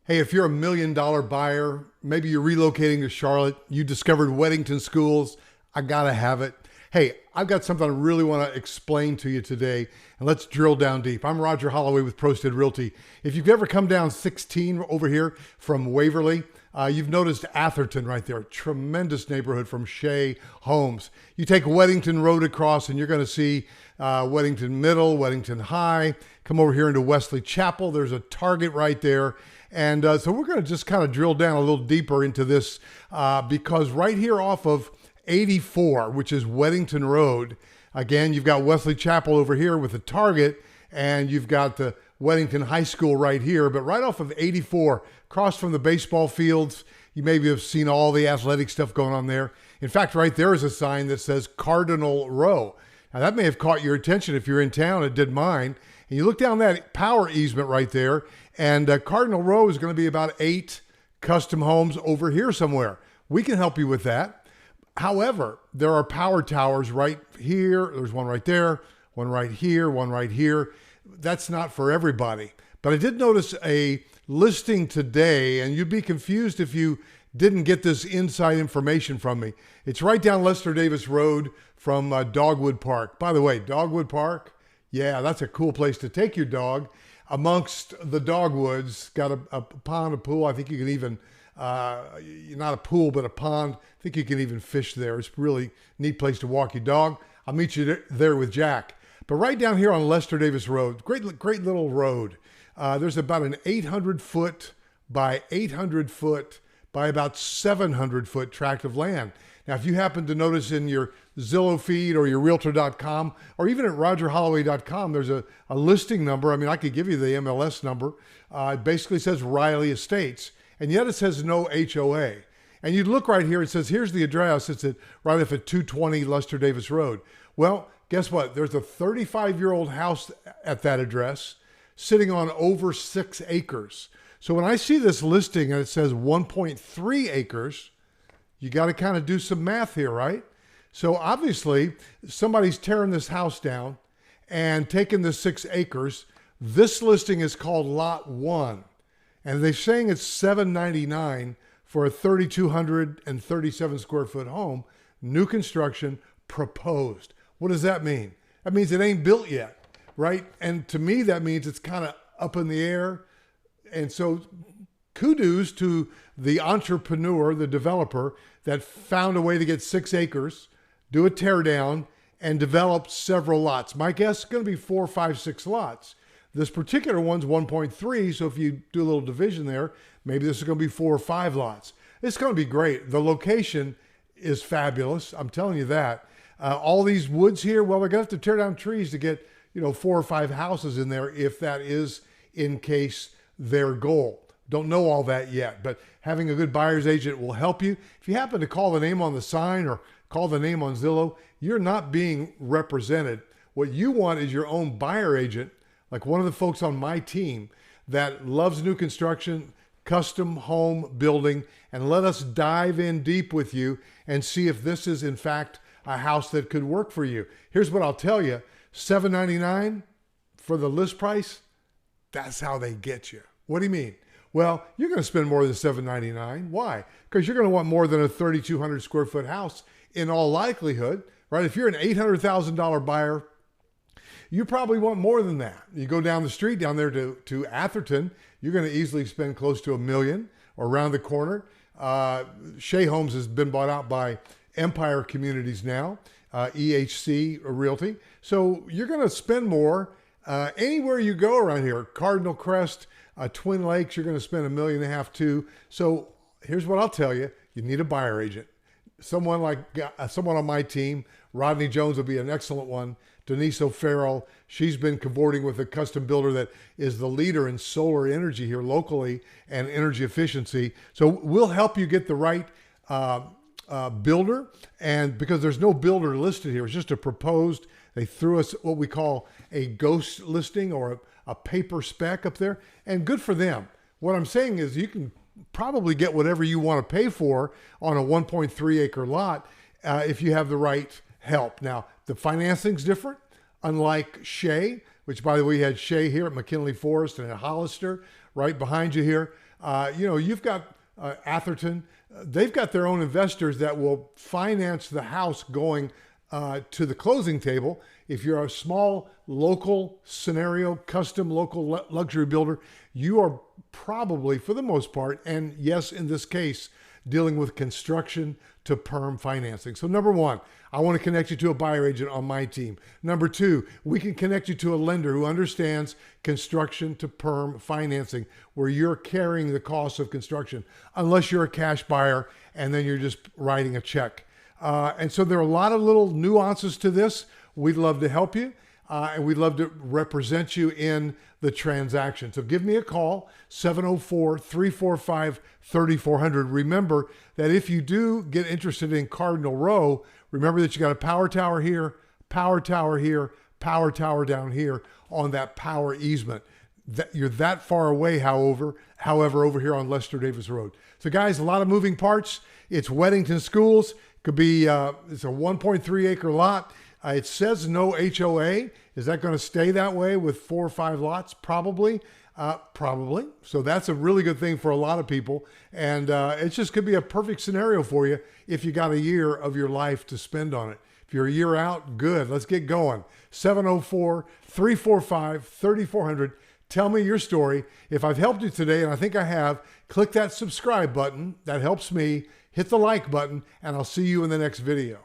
Hey, if you're $1 million buyer, maybe you're relocating to Charlotte, you discovered Weddington schools, I gotta have it. Hey, I've got something I really want to explain to you today, and let's drill down deep. I'm Roger Holloway with ProStead Realty. If you've ever come down 16 over here from Waverly, you've noticed Atherton right there, tremendous neighborhood from Shea Homes. You take Weddington Road across and you're gonna see Weddington Middle, Weddington High. Come over here into Wesley Chapel, there's a Target right there. And so we're going to just kind of drill down a little deeper into this because right here off of 84, which is Weddington Road, again, you've got Wesley Chapel over here with the Target, and you've got the Weddington High School right here. But right off of 84, across from the baseball fields, you maybe have seen all the athletic stuff going on there. In fact, right there is a sign that says Cardinal Row. Now, that may have caught your attention if you're in town. It did mine. And you look down that power easement right there, and Cardinal Row is going to be about 8 custom homes over here somewhere. We can help you with that. However, there are power towers right here. There's one right there, one right here, one right here. That's not for everybody. But I did notice a listing today, and you'd be confused if you didn't get this inside information from me. It's right down Lester Davis Road from Dogwood Park. By the way, Dogwood Park, yeah, that's a cool place to take your dog. Amongst the dogwoods, got a pond, a pool. I think you can even, not a pool, but a pond. I think you can even fish there. It's a really neat place to walk your dog. I'll meet you there with Jack. But right down here on Lester Davis Road, great little road. There's about an 800-foot by 800-foot by about 700-foot tract of land. Now, if you happen to notice in your Zillow feed or your Realtor.com or even at RogerHolloway.com, there's a listing number. I mean, I could give you the MLS number. It basically says Riley Estates, and yet it says no HOA. And you look right here, it says, here's the address. It's right off at 220 Lester Davis Road. Well, guess what? There's a 35-year-old house at that address sitting on over 6 acres. So when I see this listing and it says 1.3 acres, you got to kind of do some math here, right? So obviously somebody's tearing this house down and taking the 6 acres. This listing is called Lot 1, and they're saying it's $799 for a 3,237 square foot home, new construction, proposed. What does that mean? That means it ain't built yet, right? And to me, that means it's kind of up in the air. And so kudos to the entrepreneur, the developer that found a way to get 6 acres, do a tear down, and develop several lots. My guess is going to be 4, 5, 6 lots. This particular one's 1.3, so if you do a little division there, maybe this is going to be 4 or 5 lots. It's going to be great. The location is fabulous. I'm telling you that. All these woods here, well, they're going to have to tear down trees to get 4 or 5 houses in there if that is in case their goal. Don't know all that yet, but having a good buyer's agent will help you. If you happen to call the name on the sign or call the name on Zillow, you're not being represented. What you want is your own buyer agent, like one of the folks on my team that loves new construction, custom home building, and let us dive in deep with you and see if this is in fact a house that could work for you. Here's what I'll tell you, $799 for the list price, that's how they get you. What do you mean? Well, you're going to spend more than $799. Why? Because you're going to want more than a 3,200 square foot house in all likelihood, right? If you're an $800,000 buyer, you probably want more than that. You go down the street down there to Atherton, you're going to easily spend close to $1 million, or around the corner. Shea Homes has been bought out by Empire Communities now, EHC Realty. So you're going to spend more anywhere you go around here. Cardinal Crest, Twin Lakes, you're going to spend $1.5 million too. So here's what I'll tell you. You need a buyer agent. Someone on my team, Rodney Jones will be an excellent one. Denise O'Farrell, she's been cavorting with a custom builder that is the leader in solar energy here locally and energy efficiency. So we'll help you get the right builder. And because there's no builder listed here, it's just a proposed, they threw us what we call a ghost listing or a paper spec up there, and good for them. What I'm saying is you can probably get whatever you want to pay for on a 1.3 acre lot if you have the right help. Now, the financing's different, unlike Shea, which by the way, you had Shea here at McKinley Forest and at Hollister right behind you here. You've got Atherton. They've got their own investors that will finance the house going to the closing table. If you're a small local scenario, custom local luxury builder, you are probably, for the most part, and yes, in this case, dealing with construction to perm financing. So number one, I want to connect you to a buyer agent on my team. Number two, we can connect you to a lender who understands construction to perm financing, where you're carrying the cost of construction, unless you're a cash buyer and then you're just writing a check. And so there are a lot of little nuances to this. We'd love to help you. And we'd love to represent you in the transaction. So give me a call, 704-345-3400. Remember that if you do get interested in Cardinal Row, remember that you got a power tower here, power tower here, power tower down here on that power easement. You're that far away, however, over here on Lester Davis Road. So guys, a lot of moving parts. It's Weddington Schools. Could be, it's a 1.3 acre lot. It says no HOA. Is that going to stay that way with 4 or 5 lots? Probably. Probably. So that's a really good thing for a lot of people. And it just could be a perfect scenario for you if you got a year of your life to spend on it. If you're a year out, good. Let's get going. 704-345-3400. Tell me your story. If I've helped you today, and I think I have, click that subscribe button. That helps me. Hit the like button, and I'll see you in the next video.